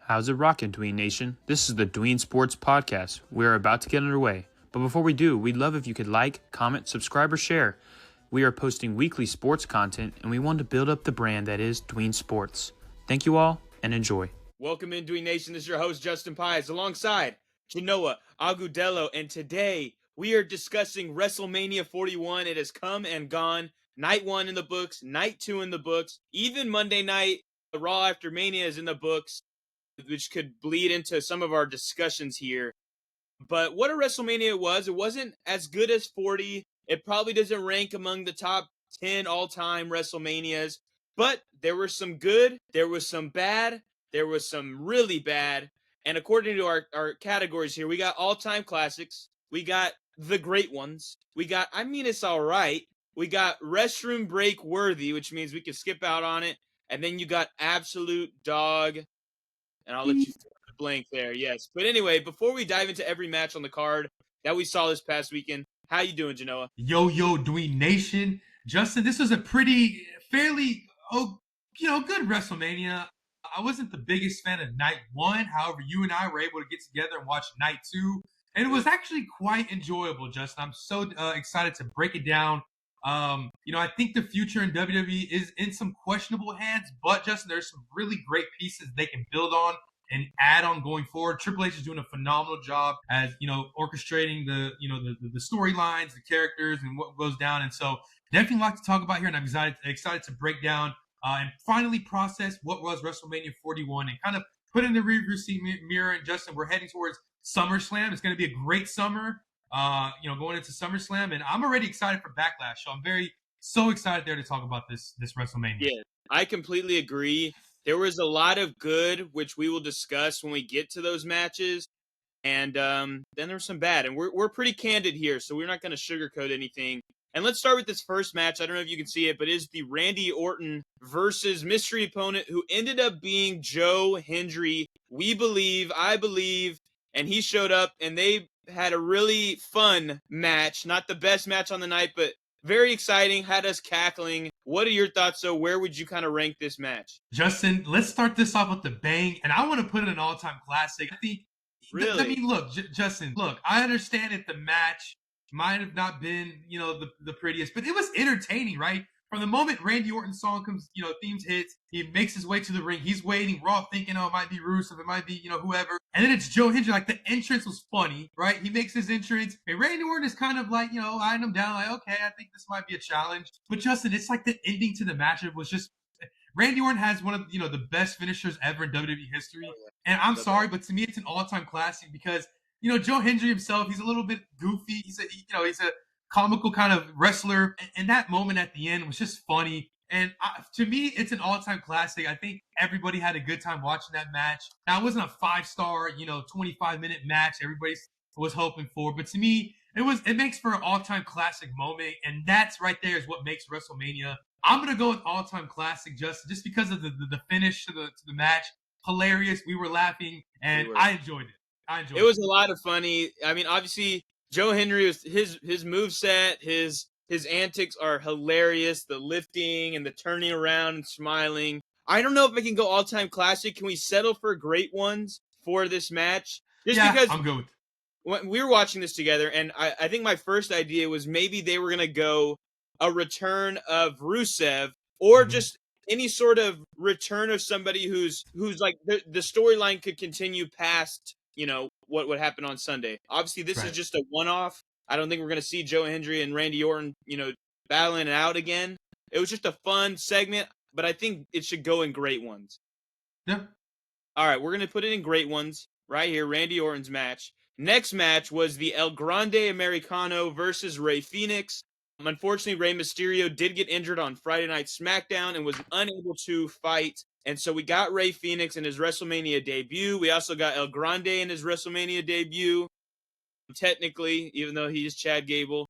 How's it rockin', Dween Nation? This is the Dween Sports Podcast. We're about to get underway. But before we do, we'd love if you could like, comment, subscribe, or share. We are posting weekly sports content, and we want to build up the brand that is Dween Sports. Thank you all, and enjoy. Welcome in, Dween Nation. This is your host, Justin Pies, alongside Genoa Agudelo. And today, we are discussing WrestleMania 41. It has come and gone. Night 1 in the books, Night 2 in the books. Even Monday night, the Raw After Mania is in the books, which could bleed into some of our discussions here. But what a WrestleMania it was. It wasn't as good as 40. It probably doesn't rank among the top 10 all-time WrestleManias. But there was some good, there was some bad, there was some really bad. And according to our categories here, we got all-time classics. We got the great ones. We got, it's all right. We got restroom break worthy, which means we can skip out on it. And then you got absolute dog. And I'll let you fill in the blank there, yes. But anyway, before we dive into every match on the card that we saw this past weekend, how you doing, Genoa? Yo, Dween Nation. Justin, this was a fairly good WrestleMania. I wasn't the biggest fan of Night 1. However, you and I were able to get together and watch Night 2. And it was actually quite enjoyable, Justin. I'm so excited to break it down. I think the future in WWE is in some questionable hands, but Justin, there's some really great pieces they can build on and add on going forward. Triple H is doing a phenomenal job as, orchestrating the storylines, the characters, and what goes down. And so definitely a lot to talk about here, and I'm excited to break down and finally process what was WrestleMania 41 and kind of put in the rearview mirror. And Justin, we're heading towards SummerSlam. It's going to be a great summer. Going into SummerSlam, and I'm already excited for Backlash. So I'm so excited there to talk about this WrestleMania. Yeah, I completely agree. There was a lot of good, which we will discuss when we get to those matches, and then there was some bad. And we're pretty candid here, so we're not going to sugarcoat anything. And let's start with this first match. I don't know if you can see it, but it's the Randy Orton versus mystery opponent who ended up being Joe Hendry. I believe, and he showed up, and they had a really fun match. Not the best match on the night, but very exciting. Had us cackling. What are your thoughts, though? Where would you kind of rank this match? Justin, let's start this off with the bang, and I want to put it an all-time classic. I think. Really? Justin, look, I understand that the match might have not been, the prettiest, but it was entertaining, right? From the moment Randy Orton's song comes, themes hits, he makes his way to the ring. He's waiting. We're all thinking, it might be Rusev, it might be, whoever. And then it's Joe Hendry. Like, the entrance was funny, right? He makes his entrance. And Randy Orton is kind of like, eyeing him down, like, okay, I think this might be a challenge. But Justin, it's like the ending to the matchup was just, Randy Orton has one of, the best finishers ever in WWE history. And I'm sorry, but to me, it's an all-time classic because, Joe Hendry himself, he's a little bit goofy. He's a comical kind of wrestler, and that moment at the end was just funny. And to me, it's an all-time classic. I think everybody had a good time watching that match. Now, it wasn't a 5-star, 25-minute match everybody was hoping for, but to me, it makes for an all-time classic moment, and that's right there is what makes WrestleMania. I'm gonna go with all-time classic, just because of the finish to the match. Hilarious. We were laughing, and I enjoyed it. It was a lot of funny. Obviously, Joe Hendry was his moveset, his antics are hilarious. The lifting and the turning around and smiling. I don't know if I can go all-time classic. Can we settle for great ones for this match? Because I'm good. When we were watching this together, and I think my first idea was maybe they were gonna go a return of Rusev or just any sort of return of somebody who's like the storyline could continue past what would happen on Sunday. Obviously, this is just a one-off. I don't think we're going to see Joe Hendry and Randy Orton, battling it out again. It was just a fun segment, but I think it should go in great ones. Yeah. All right, we're going to put it in great ones right here, Randy Orton's match. Next match was the El Grande Americano versus Rey Fenix. Unfortunately, Rey Mysterio did get injured on Friday Night SmackDown and was unable to fight. And so we got Rey Fenix in his WrestleMania debut. We also got El Grande in his WrestleMania debut, technically, even though he is Chad Gable.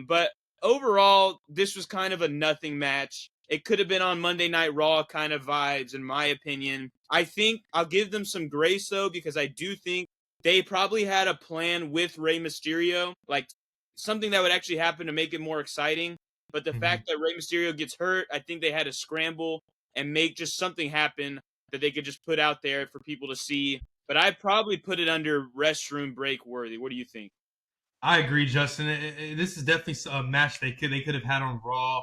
But overall, this was kind of a nothing match. It could have been on Monday Night Raw kind of vibes, in my opinion. I think I'll give them some grace, though, because I do think they probably had a plan with Rey Mysterio, like something that would actually happen to make it more exciting. But the fact that Rey Mysterio gets hurt, I think they had to scramble and make just something happen that they could just put out there for people to see. But I'd probably put it under restroom break worthy. What do you think? I agree, Justin. This is definitely a match they could have had on Raw.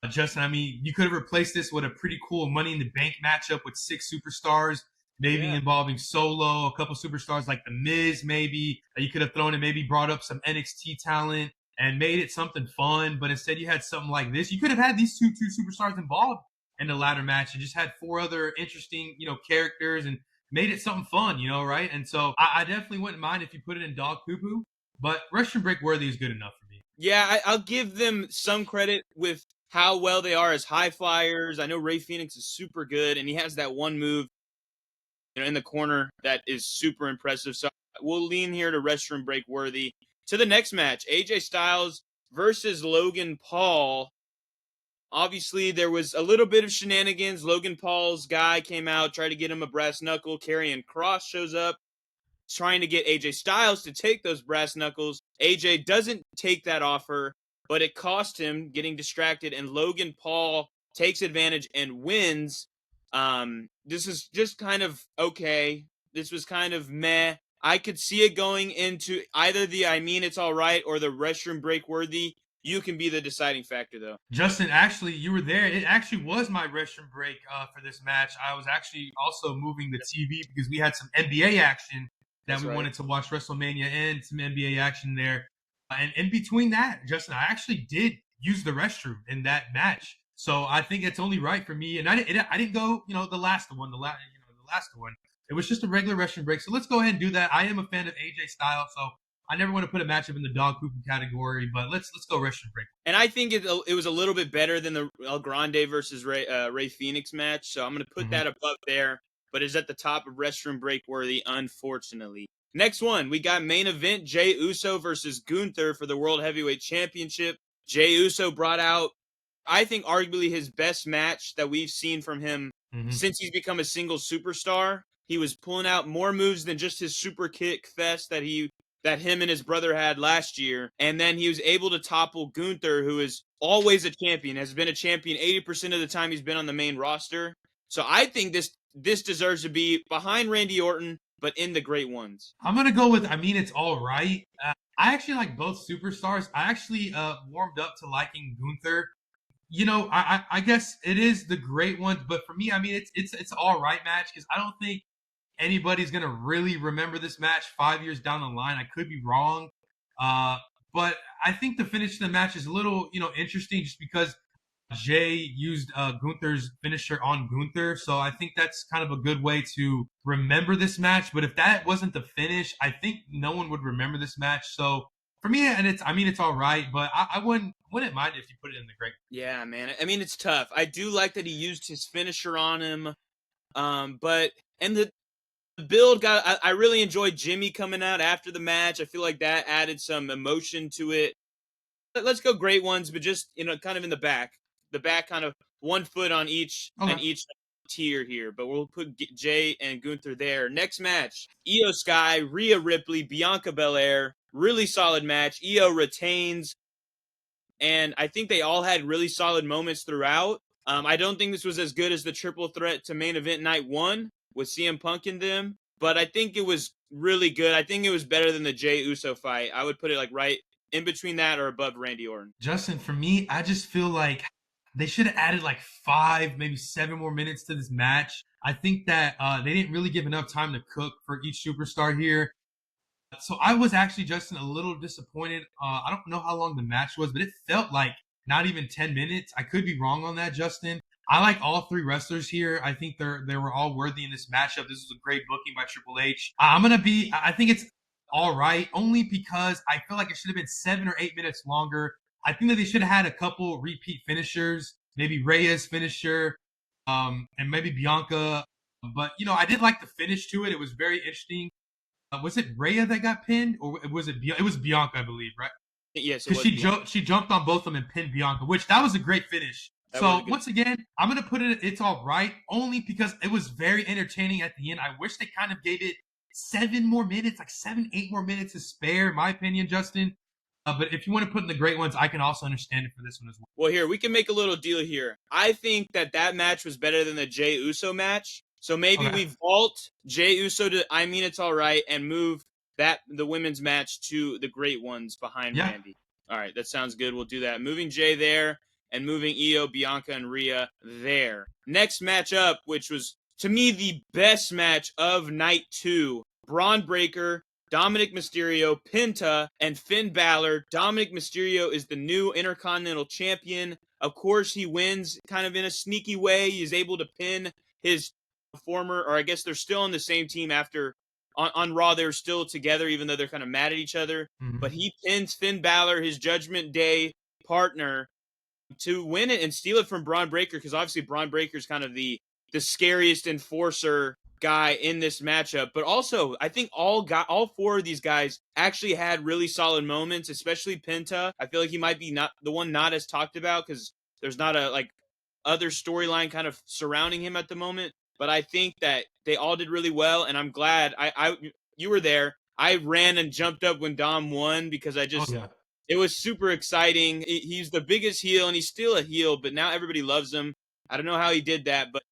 Justin, I mean, you could have replaced this with a pretty cool Money in the Bank matchup with 6 superstars, maybe involving Solo, a couple superstars like The Miz, maybe. You could have thrown in, maybe brought up some NXT talent and made it something fun. But instead, you had something like this. You could have had these two superstars involved in the ladder match and just had 4 other interesting, characters and made it something fun, right? And so I definitely wouldn't mind if you put it in dog poo poo, but restroom break worthy is good enough for me. Yeah, I'll give them some credit with how well they are as high flyers. I know Rey Fenix is super good, and he has that one move, in the corner that is super impressive. So we'll lean here to restroom break worthy. To the next match, AJ Styles versus Logan Paul. Obviously, there was a little bit of shenanigans. Logan Paul's guy came out, tried to get him a brass knuckle. Karrion Kross shows up, trying to get AJ Styles to take those brass knuckles. AJ doesn't take that offer, but it cost him getting distracted, and Logan Paul takes advantage and wins. This is just kind of okay. This was kind of meh. I could see it going into either the I mean it's all right or the restroom break worthy. You can be the deciding factor, though. Justin, actually, you were there. It actually was my restroom break for this match. I was actually also moving the TV because we had some NBA action that we wanted to watch WrestleMania and some NBA action there. And in between that, Justin, I actually did use the restroom in that match. So I think it's only right for me. And I didn't go, the last one. It was just a regular restroom break. So let's go ahead and do that. I am a fan of AJ Styles, so I never want to put a matchup in the dog poop category, but let's go restroom break. And I think it was a little bit better than the El Grande versus Rey Fenix match, so I'm going to put that above there, but it's at the top of restroom break worthy, unfortunately. Next one, we got main event, Jey Uso versus Gunther for the World Heavyweight Championship. Jey Uso brought out, I think, arguably his best match that we've seen from him since he's become a single superstar. He was pulling out more moves than just his super kick fest that him and his brother had last year. And then he was able to topple Gunther, who is always a champion, has been a champion 80% of the time he's been on the main roster. So I think this deserves to be behind Randy Orton, but in the great ones. I'm going to go with, it's all right. I actually like both superstars. I actually warmed up to liking Gunther. I guess it is the great ones, but for me, it's all right match because I don't think anybody's going to really remember this match 5 years down the line. I could be wrong. But I think the finish of the match is a little, interesting just because Jey used Gunther's finisher on Gunther. So I think that's kind of a good way to remember this match. But if that wasn't the finish, I think no one would remember this match. So for me, and it's all right, but I wouldn't mind if you put it in the great. Yeah, man. It's tough. I do like that he used his finisher on him. But the build I really enjoyed Jimmy coming out after the match. I feel like that added some emotion to it. Let's go great ones, but just, kind of in the back. The back kind of 1 foot on each and each tier here, but we'll put Jey and Gunther there. Next match, Io Sky, Rhea Ripley, Bianca Belair. Really solid match. Io retains, and I think they all had really solid moments throughout. I don't think this was as good as the triple threat to main event night 1 with CM Punk in them, but I think it was really good. I think it was better than the Jey Uso fight. I would put it right in between that or above Randy Orton. Justin, for me, I just feel like they should have added 5, maybe 7 more minutes to this match. I think that they didn't really give enough time to cook for each superstar here. So I was actually, Justin, a little disappointed. I don't know how long the match was, but it felt like not even 10 minutes. I could be wrong on that, Justin. I like all 3 wrestlers here. I think they were all worthy in this matchup. This was a great booking by Triple H. I think it's all right, only because I feel like it should have been 7 or 8 minutes longer. I think that they should have had a couple repeat finishers, maybe Rhea's finisher, and maybe Bianca. But, I did like the finish to it. It was very interesting. Was it Rhea that got pinned, or was it Bianca? It was Bianca, I believe, right? Yes, because she jumped on both of them and pinned Bianca, which that was a great finish. So once again, I'm gonna put it's all right, only because it was very entertaining at the end. I wish they kind of gave it 7 more minutes, 7, 8 more minutes to spare, in my opinion, Justin. But if you want to put in the great ones, I can also understand it for this one as well. Well, here, we can make a little deal here. I think that match was better than the Jey Uso match. So maybe Okay. we vault Jey Uso to I Mean It's All Right and move the women's match to the great ones behind Yeah. Randy. All right, that sounds good. We'll do that. Moving Jey there and moving Io, Bianca, and Rhea there. Next matchup, which was to me the best match of night 2, Braun Breaker, Dominic Mysterio, Penta, and Finn Balor. Dominic Mysterio is the new Intercontinental Champion. Of course, he wins kind of in a sneaky way. He's able to pin his former, or I guess they're still on the same team after on Raw. They're still together, even though they're kind of mad at each other. Mm-hmm. But he pins Finn Balor, his Judgment Day partner, to win it and steal it from Braun Breaker, because obviously Braun Breaker is kind of the scariest enforcer guy in this matchup. But also, I think all 4 of these guys actually had really solid moments, especially Penta. I feel like he might be not the one not as talked about because there's not a other storyline kind of surrounding him at the moment. But I think that they all did really well, and I'm glad you were there. I ran and jumped up when Dom won because I just it was super exciting. He's the biggest heel, and he's still a heel, but now everybody loves him. I don't know how he did that, but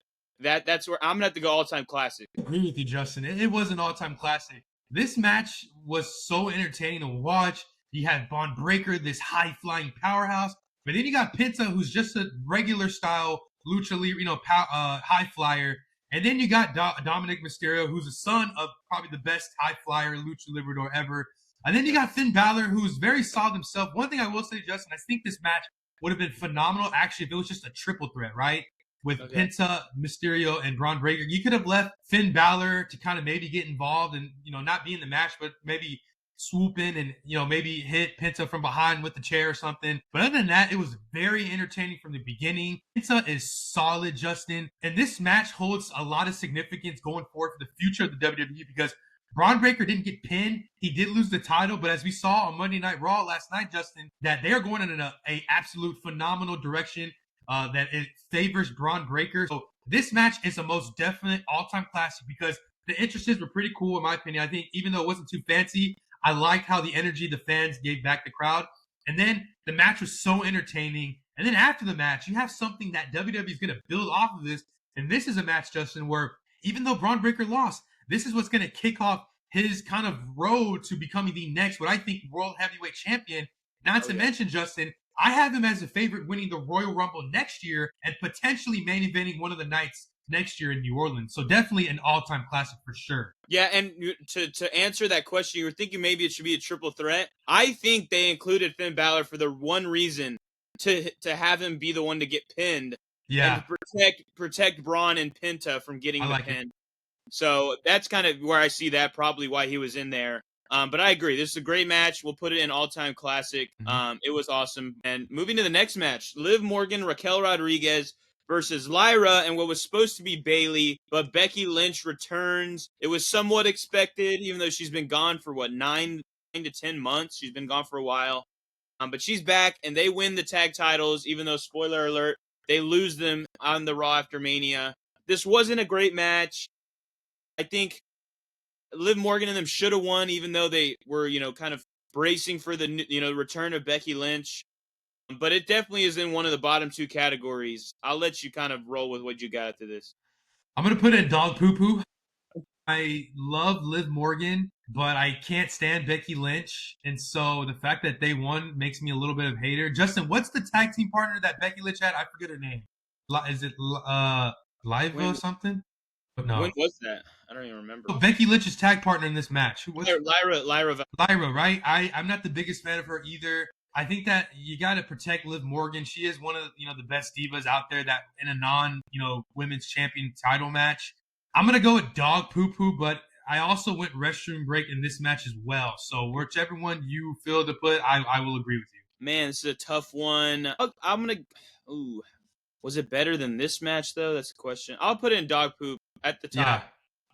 that's where I'm gonna have to go all-time classic. I agree with you, Justin. It was an all-time classic. This match was so entertaining to watch. You had Braun Breaker, this high-flying powerhouse, but then you got Penta, who's just a regular style lucha libre, high flyer, and then you got Dominic Mysterio, who's the son of probably the best high flyer lucha librador ever. And then you got Finn Balor, who's very solid himself. One thing I will say, Justin, I think this match would have been phenomenal actually if it was just a triple threat, right? With Penta, Mysterio, and Braun Breaker. You could have left Finn Balor to kind of maybe get involved and, not be in the match, but maybe swoop in and, maybe hit Penta from behind with the chair or something. But other than that, it was very entertaining from the beginning. Penta is solid, Justin. And this match holds a lot of significance going forward for the future of the WWE because Braun Breaker didn't get pinned. He did lose the title, but as we saw on Monday Night Raw last night, Justin, that they are going in a absolute phenomenal direction. That it favors Braun Breaker. So this match is a most definite all-time classic because the entrances were pretty cool in my opinion. I think even though it wasn't too fancy, I liked how the energy the fans gave back the crowd. And then the match was so entertaining. And then after the match, you have something that WWE is going to build off of this. And this is a match, Justin, where even though Braun Breaker lost, this is what's going to kick off his kind of road to becoming the next, what I think, World Heavyweight Champion. Not to mention, Justin, I have him as a favorite winning the Royal Rumble next year and potentially main eventing one of the nights next year in New Orleans. So definitely an all-time classic for sure. Yeah, and to answer that question, you were thinking maybe it should be a triple threat. I think they included Finn Balor for the one reason to have him be the one to get pinned. Yeah. And to protect Braun and Penta from getting the pin. So that's kind of where I see that, probably why he was in there. But I agree. This is a great match. We'll put it in all-time classic. It was awesome. And moving to the next match, Liv Morgan, Raquel Rodriguez versus Lyra and what was supposed to be Bayley, but Becky Lynch returns. It was somewhat expected, even though she's been gone for, 9 to 10 months. She's been gone for a while. But she's back, and they win the tag titles, even though, spoiler alert, they lose them on the Raw after Mania. This wasn't a great match. I think Liv Morgan and them should have won, even though they were, kind of bracing for the, return of Becky Lynch. But it definitely is in one of the bottom 2 categories. I'll let you kind of roll with what you got to this. I'm going to put in dog poo-poo. I love Liv Morgan, but I can't stand Becky Lynch. And so the fact that they won makes me a little bit of a hater. Justin, what's the tag team partner that Becky Lynch had? I forget her name. Is it Liva or something? But no. When was that? I don't even remember. Oh, Becky Lynch's tag partner in this match. Lyra, right? I'm not the biggest fan of her either. I think that you got to protect Liv Morgan. She is one of the best divas out there that in a non women's champion title match. I'm gonna go with dog poo poo, but I also went restroom break in this match as well. So whichever one you feel to put, I will agree with you. Man, this is a tough one. I'm gonna. Ooh, was it better than this match though? That's the question. I'll put in dog poop at the top.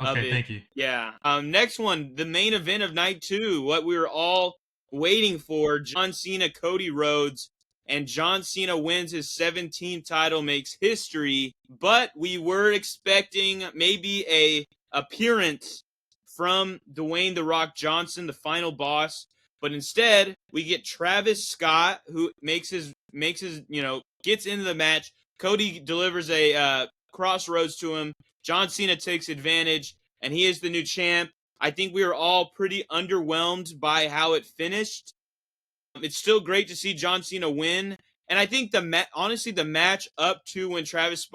Yeah. Okay. Thank you. Yeah. Next one, the main event of night 2. What we were all waiting for: John Cena, Cody Rhodes, and John Cena wins his 17th title, makes history. But we were expecting maybe a appearance from Dwayne "The Rock" Johnson, the final boss. But instead, we get Travis Scott, who makes his gets into the match. Cody delivers a crossroads to him. John Cena takes advantage, and he is the new champ. I think we were all pretty underwhelmed by how it finished. It's still great to see John Cena win, and I think honestly the match up to when Travis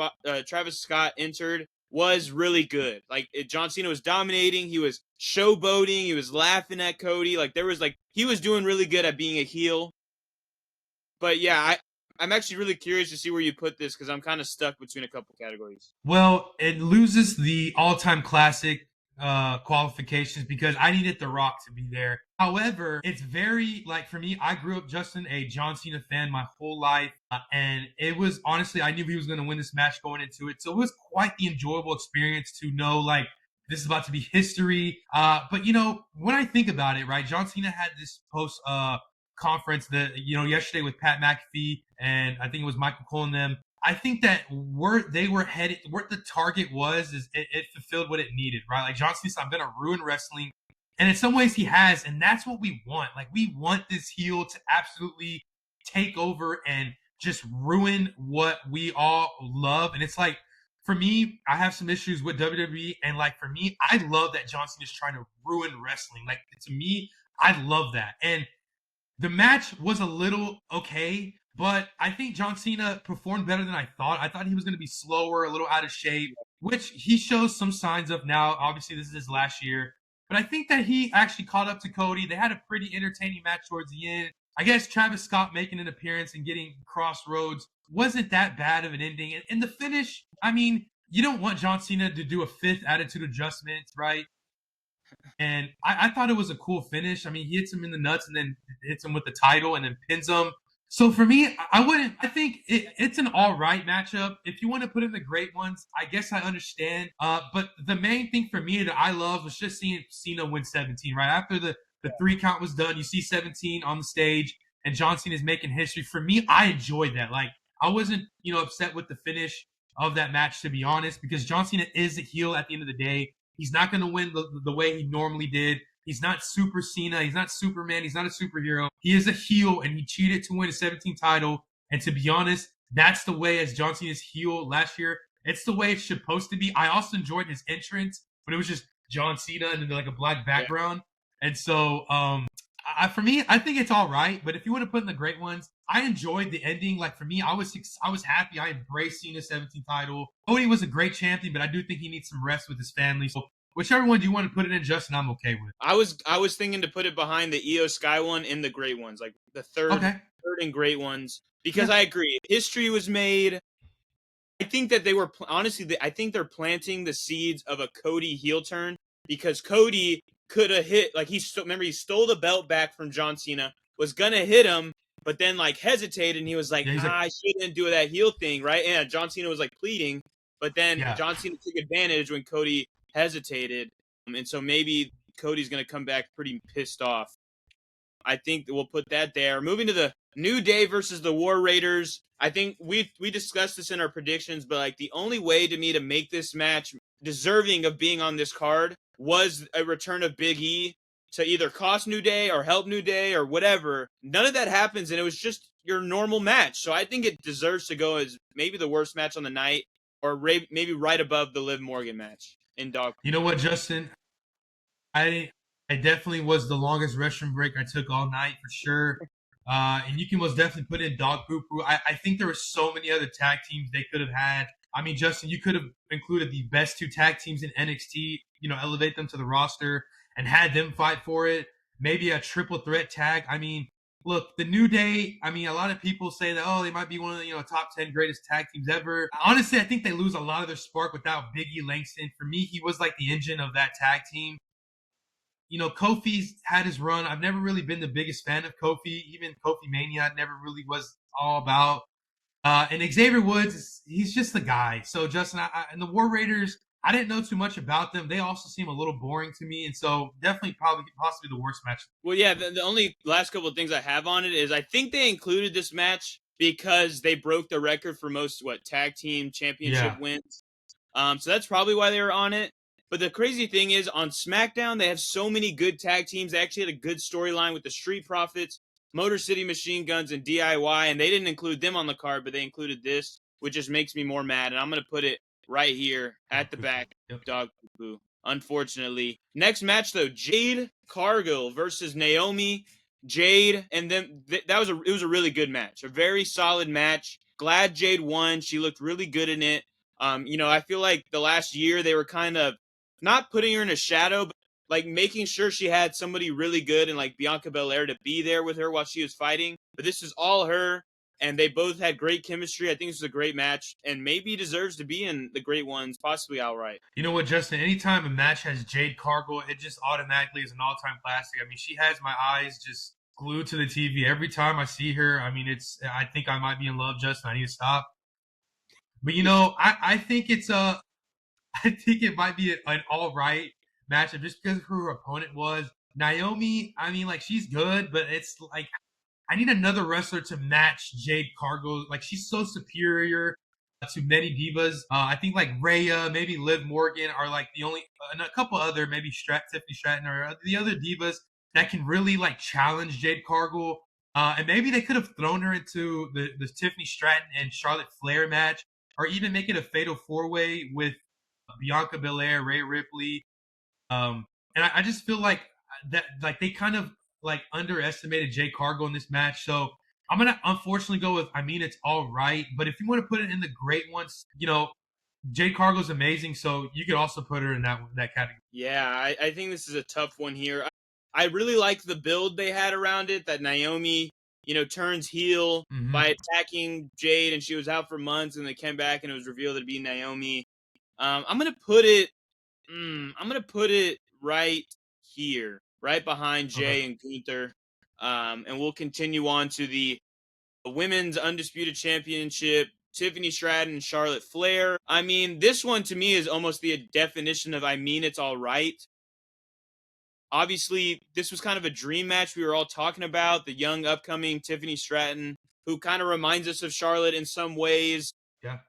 Scott entered was really good. Like John Cena was dominating, he was showboating, he was laughing at Cody. Like he was doing really good at being a heel. But yeah, I'm actually really curious to see where you put this because I'm kind of stuck between a couple categories. Well, it loses the all-time classic qualifications because I needed The Rock to be there. However, it's very, like, for me, I grew up, Justin, a John Cena fan my whole life. And it was, honestly, I knew he was going to win this match going into it. So it was quite the enjoyable experience to know, like, this is about to be history. But, when I think about it, right, John Cena had this post conference that, yesterday with Pat McAfee and I think it was Michael Cole and them. I think that where they were headed, where the target was, is it fulfilled what it needed, right? Like John Cena said, I'm going to ruin wrestling. And in some ways he has, and that's what we want. Like we want this heel to absolutely take over and just ruin what we all love. And it's like, for me, I have some issues with WWE. And like for me, I love that John Cena is trying to ruin wrestling. Like to me, I love that. And the match was a little okay, but I think John Cena performed better than I thought. I thought he was going to be slower, a little out of shape, which he shows some signs of now. Obviously, this is his last year. But I think that he actually caught up to Cody. They had a pretty entertaining match towards the end. I guess Travis Scott making an appearance and getting Crossroads wasn't that bad of an ending. And the finish, I mean, you don't want John Cena to do a fifth attitude adjustment, right? And I thought it was a cool finish. I mean, he hits him in the nuts and then hits him with the title and then pins him. So for me, I think it's an all right matchup. If you want to put in the great ones, I guess I understand. But the main thing for me that I love was just seeing Cena win 17, right? After the 3 count was done, you see 17 on the stage and John Cena is making history. For me, I enjoyed that. Like, I wasn't, upset with the finish of that match, to be honest, because John Cena is a heel at the end of the day. He's not going to win the way he normally did. He's not Super Cena. He's not Superman. He's not a superhero. He is a heel, and he cheated to win a 17 title. And to be honest, that's the way as John Cena's heel last year. It's the way it's supposed to be. I also enjoyed his entrance, but it was just John Cena and then like a black background. Yeah. And so for me, I think it's all right. But if you want to put in the great ones, I enjoyed the ending. Like for me, I was happy. I embraced Cena's 17 title. Cody was a great champion, but I do think he needs some rest with his family. So whichever one do you want to put it in, Justin, I'm okay with. I was thinking to put it behind the Io Sky one in the great ones, like the third and great ones, because I agree. History was made. I think that they were honestly. I think they're planting the seeds of a Cody heel turn because Cody could have hit he stole the belt back from John Cena, was gonna hit him, but then like hesitated and he was like, I shouldn't do that heel thing, right? And John Cena was like pleading, but then John Cena took advantage when Cody hesitated, and so maybe Cody's gonna come back pretty pissed off. I think we'll put that there. Moving to the New Day versus the War Raiders. I think we discussed this in our predictions, but like the only way to me to make this match deserving of being on this card was a return of Big E to either cost New Day or help New Day or whatever. None of that happens, and it was just your normal match. So I think it deserves to go as maybe the worst match on the night, or maybe right above the Liv Morgan match in Dog. You know what, Justin? I definitely was the longest restroom break I took all night for sure. And you can most definitely put in Dog Poo Poo. I think there were so many other tag teams they could have had. I mean, Justin, you could have included the best 2 tag teams in NXT, elevate them to the roster and had them fight for it. Maybe a triple threat tag. I mean, look, the New Day, I mean, a lot of people say that, they might be one of the, top 10 greatest tag teams ever. Honestly, I think they lose a lot of their spark without Big E Langston. For me, he was like the engine of that tag team. Kofi's had his run. I've never really been the biggest fan of Kofi. Even Kofi Mania, I never really was all about. And Xavier Woods, he's just the guy. So, Justin, and the War Raiders, I didn't know too much about them. They also seem a little boring to me. And so, definitely possibly the worst match. Well, yeah, the only last couple of things I have on it is I think they included this match because they broke the record for most, tag team championship wins. So that's probably why they were on it. But the crazy thing is, on SmackDown, they have so many good tag teams. They actually had a good storyline with the Street Profits, Motor City Machine Guns, and DIY, and they didn't include them on the card, but they included this, which just makes me more mad. And I'm going to put it right here at the back. Yep. Dog poo. Unfortunately. Next match though, Jade Cargill versus Naomi. Jade, and then it was a really good match, a very solid match. Glad Jade won. She looked really good in it. I feel like the last year they were kind of not putting her in a shadow, but like making sure she had somebody really good and like Bianca Belair to be there with her while she was fighting. But this is all her, and they both had great chemistry. I think this was a great match, and maybe deserves to be in the great ones, possibly outright. You know what, Justin? Anytime a match has Jade Cargill, it just automatically is an all-time classic. I mean, she has my eyes just glued to the TV every time I see her. I mean, I think I might be in love, Justin. I need to stop. But I think I think it might be an all right matchup just because of who her opponent was. Naomi, I mean, like she's good, but it's like I need another wrestler to match Jade Cargill. Like she's so superior to many divas. I think like Rhea, maybe Liv Morgan are like the only, and a couple other maybe Tiffany Stratton or the other divas that can really like challenge Jade Cargill. And maybe they could have thrown her into the Tiffany Stratton and Charlotte Flair match, or even make it a fatal four way with Bianca Belair, Rhea Ripley. And I just feel like that, like they kind of like underestimated Jade Cargill in this match. So I'm gonna unfortunately go with. I mean, it's all right, but if you want to put it in the great ones, Jade Cargill's amazing. So you could also put her in that category. Yeah, I think this is a tough one here. I really like the build they had around it. That Naomi, turns heel by attacking Jade, and she was out for months, and they came back, and it was revealed to be Naomi. I'm gonna put it. I'm gonna put it right here, right behind Jay and Gunther. And we'll continue on to the Women's Undisputed Championship. Tiffany Stratton and Charlotte Flair. I mean, this one to me is almost the definition of I mean it's all right. Obviously, this was kind of a dream match we were all talking about. The young, upcoming Tiffany Stratton, who kind of reminds us of Charlotte in some ways. Yeah.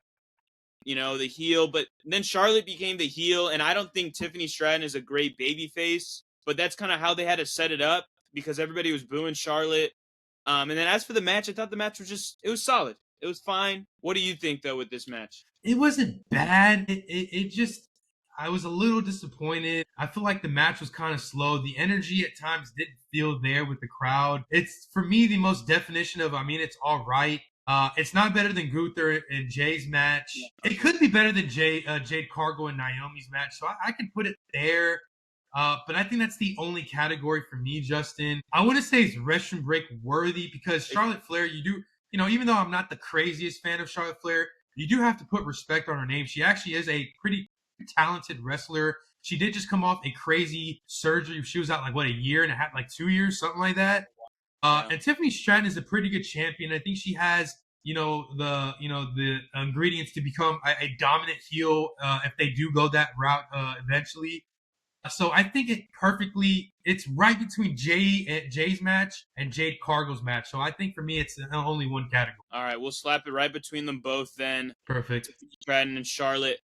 The heel, but then Charlotte became the heel, and I don't think Tiffany Stratton is a great baby face, but that's kind of how they had to set it up because everybody was booing Charlotte. And then as for the match, I thought the match it was solid. It was fine. What do you think, though, with this match? It wasn't bad. It just, I was a little disappointed. I feel like the match was kind of slow. The energy at times didn't feel there with the crowd. It's, for me, the most definition of, I mean, it's all right. It's not better than Gunther and Jay's match. It could be better than Jade Cargill and Naomi's match. So I could put it there. But I think that's the only category for me, Justin. I want to say it's restroom break worthy because Charlotte Flair, even though I'm not the craziest fan of Charlotte Flair, you do have to put respect on her name. She actually is a pretty talented wrestler. She did just come off a crazy surgery. She was out like, what, a year and a half, like 2 years, something like that. And Tiffany Stratton is a pretty good champion. I think she has, the ingredients to become a dominant heel if they do go that route eventually. So I think it's right between Jay's match and Jade Cargill's match. So I think for me, it's only one category. All right, we'll slap it right between them both then. Perfect. Stratton and Charlotte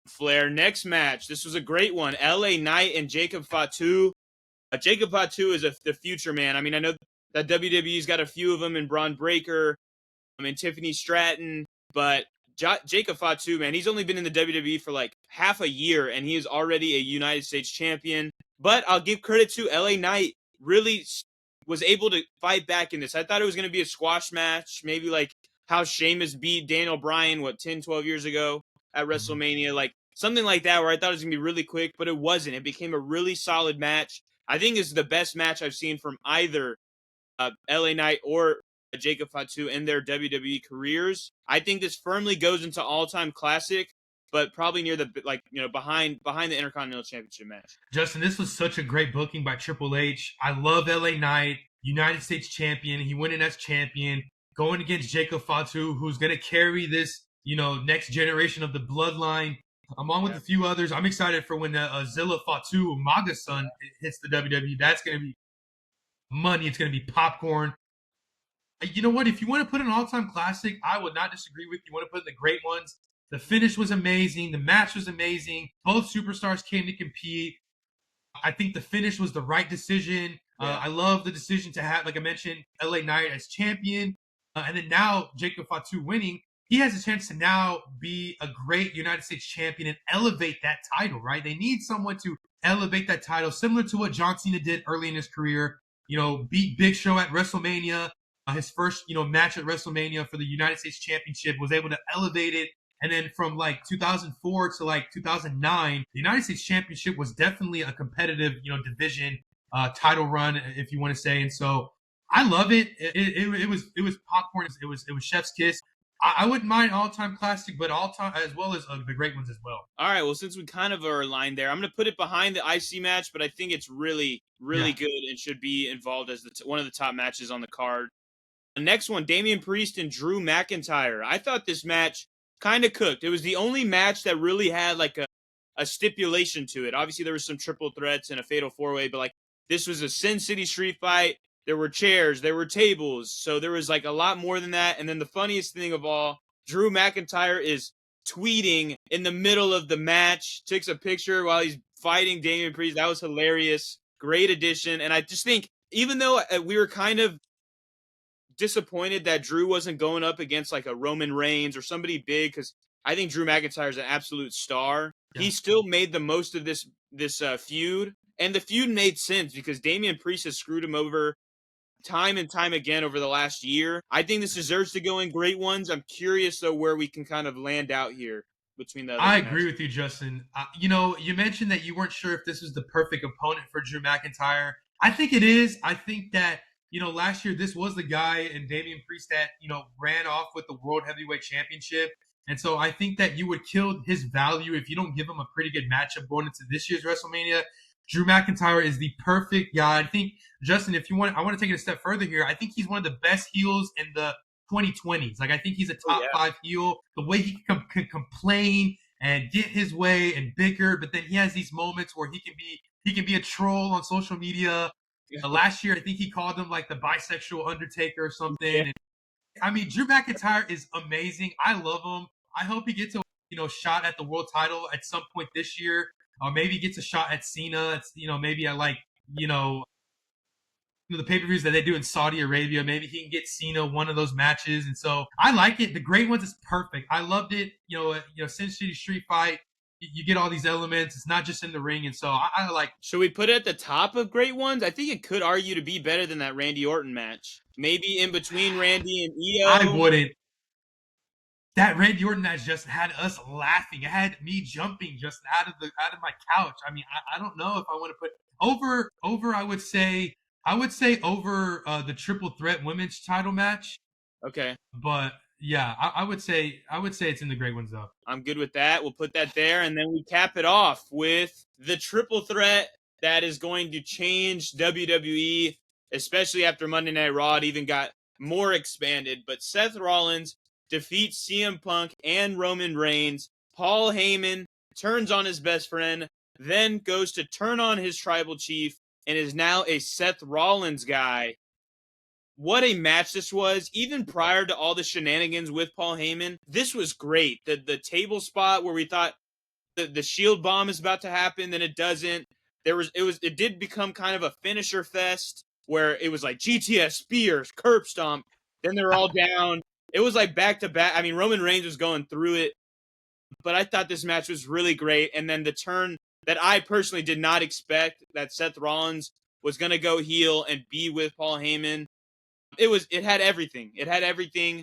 Flair. Next match. This was a great one. LA Knight and Jacob Fatu. Jacob Fatu is the future man. I mean, I know that WWE's got a few of them in Braun Breaker, and Tiffany Stratton, but Jacob Fatu, man, he's only been in the WWE for like half a year, and he is already a United States champion. But I'll give credit to LA Knight, really was able to fight back in this. I thought it was going to be a squash match, maybe like how Sheamus beat Daniel Bryan, 10, 12 years ago at WrestleMania, like something like that, where I thought it was going to be really quick, but it wasn't. It became a really solid match. I think it's the best match I've seen from either LA Knight or Jacob Fatu in their WWE careers. I think this firmly goes into all-time classic, but probably near behind the Intercontinental Championship match. Justin, this was such a great booking by Triple H. I love LA Knight, United States champion. He went in as champion, going against Jacob Fatu, who's going to carry this, next generation of the bloodline. Along with a few others, I'm excited for when Zilla Fatu, Umaga's son, hits the WWE. That's going to be money. It's going to be popcorn. You know what? If you want to put an all-time classic, I would not disagree with you. You want to put in the great ones. The finish was amazing. The match was amazing. Both superstars came to compete. I think the finish was the right decision. I love the decision to have, like I mentioned, LA Knight as champion. And then now Jacob Fatu winning. he has a chance to now be a great United States champion and elevate that title, right? They need someone to elevate that title, similar to what John Cena did early in his career. Beat Big Show at WrestleMania, his first, match at WrestleMania for the United States Championship, was able to elevate it. And then from like 2004 to like 2009, the United States Championship was definitely a competitive, division title run, if you want to say. And so I love it. It was popcorn. It was chef's kiss. I wouldn't mind all-time classic, but all-time as well as the great ones as well. All right, well, since we kind of are aligned there, I'm going to put it behind the IC match, but I think it's really, really good and should be involved as one of the top matches on the card. The next one, Damian Priest and Drew McIntyre. I thought this match kind of cooked. It was the only match that really had like a stipulation to it. Obviously, there was some triple threats and a fatal four-way, but like this was a Sin City street fight. There were chairs, there were tables, so there was like a lot more than that. And then the funniest thing of all, Drew McIntyre is tweeting in the middle of the match, takes a picture while he's fighting Damian Priest. That was hilarious. Great addition. And I just think, even though we were kind of disappointed that Drew wasn't going up against like a Roman Reigns or somebody big, because I think Drew McIntyre is an absolute star. Yeah. He still made the most of this feud. And the feud made sense because Damian Priest has screwed him over time and time again over the last year. I think this deserves to go in great ones. I'm curious, though, where we can kind of land out here between the other I agree with you, Justin. You mentioned that you weren't sure if this was the perfect opponent for Drew McIntyre. I think it is. I think that, last year this was the guy in Damian Priest that, ran off with the World Heavyweight Championship. And so I think that you would kill his value if you don't give him a pretty good matchup going into this year's WrestleMania. Drew McIntyre is the perfect guy. I think, Justin, if you want, I want to take it a step further here. I think he's one of the best heels in the 2020s. Like, I think he's a top 5 heel. The way he can complain and get his way and bicker, but then he has these moments where he can be a troll on social media. Last year, I think he called him like the bisexual Undertaker or something. Yeah. And, I mean, Drew McIntyre is amazing. I love him. I hope he gets a shot at the world title at some point this year. Or maybe gets a shot at CENA. It's, maybe I like, the pay-per-views that they do in Saudi Arabia. Maybe he can get CENA one of those matches. And so I like it. The Great Ones is perfect. I loved it. Sin City Street Fight. You get all these elements. It's not just in the ring. And so I like it. Should we put it at the top of Great Ones? I think it could argue to be better than that Randy Orton match. Maybe in between Randy and Io. I wouldn't. That Randy Orton match just had us laughing. It had me jumping just out of my couch. I mean, I don't know if I want to put over. I would say over the triple threat women's title match. Okay. But yeah, I would say it's in the Great Ones though. I'm good with that. We'll put that there, and then we cap it off with the triple threat that is going to change WWE, especially after Monday Night Raw. It even got more expanded. But Seth Rollins defeats CM Punk and Roman Reigns. Paul Heyman turns on his best friend, then goes to turn on his tribal chief, and is now a Seth Rollins guy. What a match this was. Even prior to all the shenanigans with Paul Heyman, this was great. The table spot where we thought the shield bomb is about to happen, then it doesn't. It did become kind of a finisher fest where it was like GTS, spears, curb stomp, then they're all down. It was like back-to-back. I mean, Roman Reigns was going through it, but I thought this match was really great. And then the turn that I personally did not expect, that Seth Rollins was going to go heel and be with Paul Heyman. It had everything. It had everything.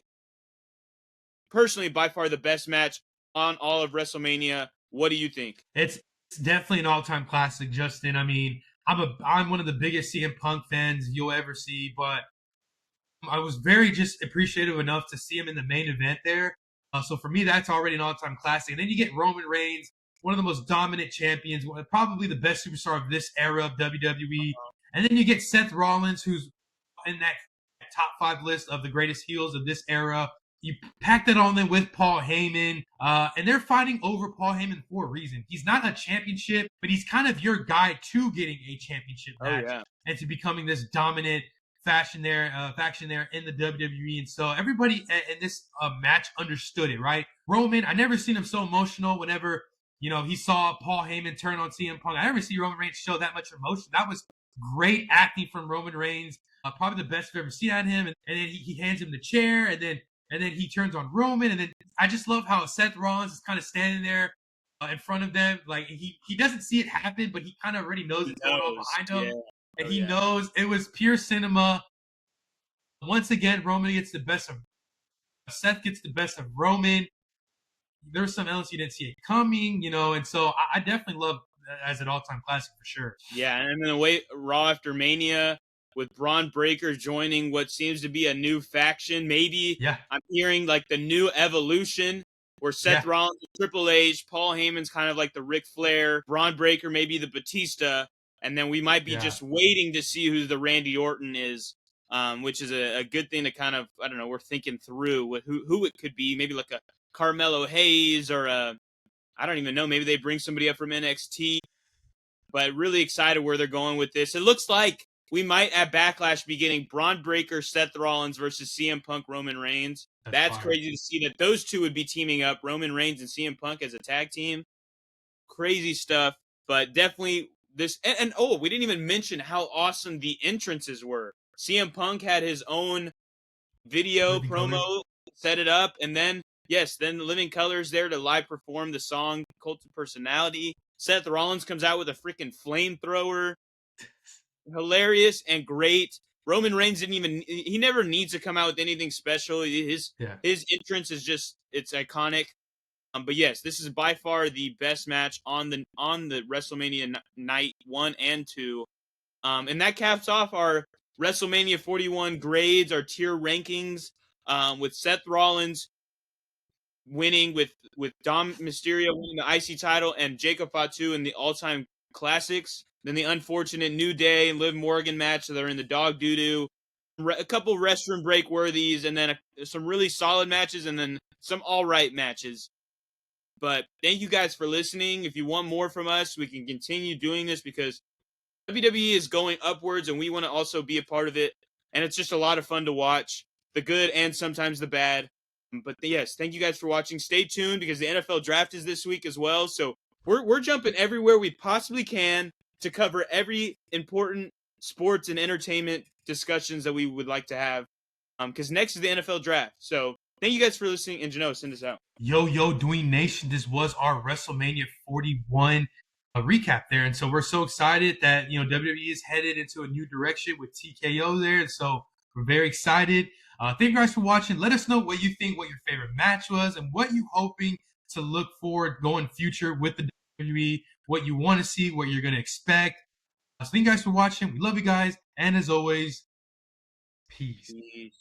Personally, by far the best match on all of WrestleMania. What do you think? It's definitely an all-time classic, Justin. I mean, I'm one of the biggest CM Punk fans you'll ever see, but I was very just appreciative enough to see him in the main event there. So for me, that's already an all-time classic. And then you get Roman Reigns, one of the most dominant champions, probably the best superstar of this era of WWE. And then you get Seth Rollins, who's in that top 5 list of the greatest heels of this era. You pack that on in with Paul Heyman, and they're fighting over Paul Heyman for a reason. He's not a championship, but he's kind of your guy to getting a championship match and to becoming this dominant faction there in the WWE. And so everybody in this match understood it, right? Roman, I never seen him so emotional whenever, he saw Paul Heyman turn on CM Punk. I never see Roman Reigns show that much emotion. That was great acting from Roman Reigns. Probably the best I've ever seen on him. And then he hands him the chair, and then he turns on Roman, and then I just love how Seth Rollins is kind of standing there in front of them. Like he doesn't see it happen, but he kind of already knows He it's going on knows. behind Yeah. him. And Oh, he yeah. knows it was pure cinema. Once again, Roman gets the best of Seth gets the best of Roman. There's some elements you didn't see it coming, and so I definitely love as an all-time classic for sure. Yeah, and then the way Raw after Mania with Braun Breaker joining what seems to be a new faction. Maybe Yeah, I'm hearing like the new evolution where Seth yeah, Rollins, Triple H, Paul Heyman's kind of like the Ric Flair, Braun Breaker maybe the Batista, and then we might be yeah. just waiting to see who the Randy Orton is, which is a good thing to kind of, I don't know, we're thinking through with who it could be. Maybe like a Carmelo Hayes or a, I don't even know, maybe they bring somebody up from NXT. But really excited where they're going with this. It looks like we might at Backlash be getting Braun Breaker, Seth Rollins versus CM Punk, Roman Reigns. That's Fire. crazy to see that those two would be teaming up, Roman Reigns and CM Punk as a tag team. Crazy stuff, but definitely this. And oh, we didn't even mention how awesome the entrances were. CM Punk had his own video Living promo, Color. set it up, and then yes, then Living Colors there to live perform the song Cult of Personality. Seth Rollins comes out with a freaking flamethrower. Hilarious and great. Roman Reigns he never needs to come out with anything special. His Yeah. entrance is just, it's iconic. But yes, this is by far the best match on the WrestleMania night 1 and 2. And that caps off our WrestleMania 41 grades, our tier rankings, with Seth Rollins winning, with Dom Mysterio winning the IC title, and Jacob Fatu in the all-time classics. Then the unfortunate New Day and Liv Morgan match that are in the dog doo-doo. A couple restroom break worthies, and then some really solid matches, and then some all right matches. But thank you guys for listening. If you want more from us, we can continue doing this because WWE is going upwards, and we want to also be a part of it. And it's just a lot of fun to watch, the good and sometimes the bad. But yes, thank you guys for watching. Stay tuned because the NFL draft is this week as well. So we're jumping everywhere we possibly can to cover every important sports and entertainment discussions that we would like to have. Because next is the NFL draft. So thank you guys for listening. And Jano, send us out. Yo, Dween Nation. This was our WrestleMania 41 recap there. And so we're so excited that, WWE is headed into a new direction with TKO there. And so we're very excited. Thank you guys for watching. Let us know what you think, what your favorite match was, and what you hoping to look forward going future with the WWE, what you want to see, what you're going to expect. So thank you guys for watching. We love you guys. And as always, peace. Peace.